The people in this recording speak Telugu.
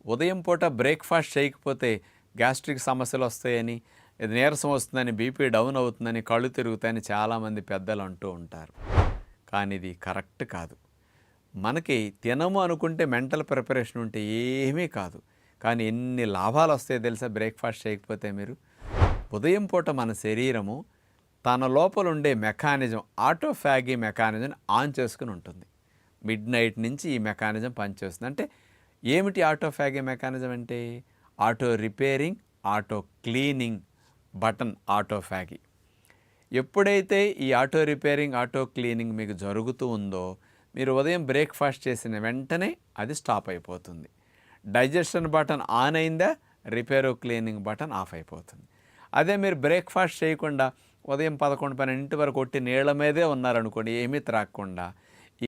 ఉదయం పూట బ్రేక్ఫాస్ట్ చేయకపోతే గ్యాస్ట్రిక్ సమస్యలు వస్తాయని, ఇది నీరసం వస్తుందని, బీపీ డౌన్ అవుతుందని, కళ్ళు తిరుగుతాయని చాలామంది పెద్దలు అంటూ ఉంటారు. కానీ ఇది కరెక్ట్ కాదు. మనకి తినము అనుకుంటే మెంటల్ ప్రిపరేషన్ ఉంటే ఏమీ కాదు. కానీ ఎన్ని లాభాలు వస్తాయో తెలుసా బ్రేక్ఫాస్ట్ చేయకపోతే మీరు? ఉదయం పూట మన శరీరము తన లోపల ఉండే మెకానిజం, ఆటోఫాగీ మెకానిజం ఆన్ చేసుకుని ఉంటుంది. మిడ్ నైట్ నుంచి ఈ మెకానిజం పనిచేస్తుంది. అంటే ఏమిటి ఆటోఫాగీ మెకానిజం అంటే? Auto repairing, auto cleaning button autophagy. ఎప్పుడైతే ఈ ఆటో రిపేరింగ్, ఆటో క్లీనింగ్ మీకు జరుగుతూ ఉందో, మీరు ఉదయం బ్రేక్ఫాస్ట్ చేసిన వెంటనే అది స్టాప్ అయిపోతుంది. డైజెషన్ బటన్ ఆన్ అయిందా, రిపేర్ క్లీనింగ్ బటన్ ఆఫ్ అయిపోతుంది. అదే మీరు బ్రేక్ఫాస్ట్ చేయకుండా ఉదయం 11, 12 వరకు ఒట్టి నీళ్ళ మీదే ఉన్నారనుకోండి, ఏమీ త్రాగకుండా,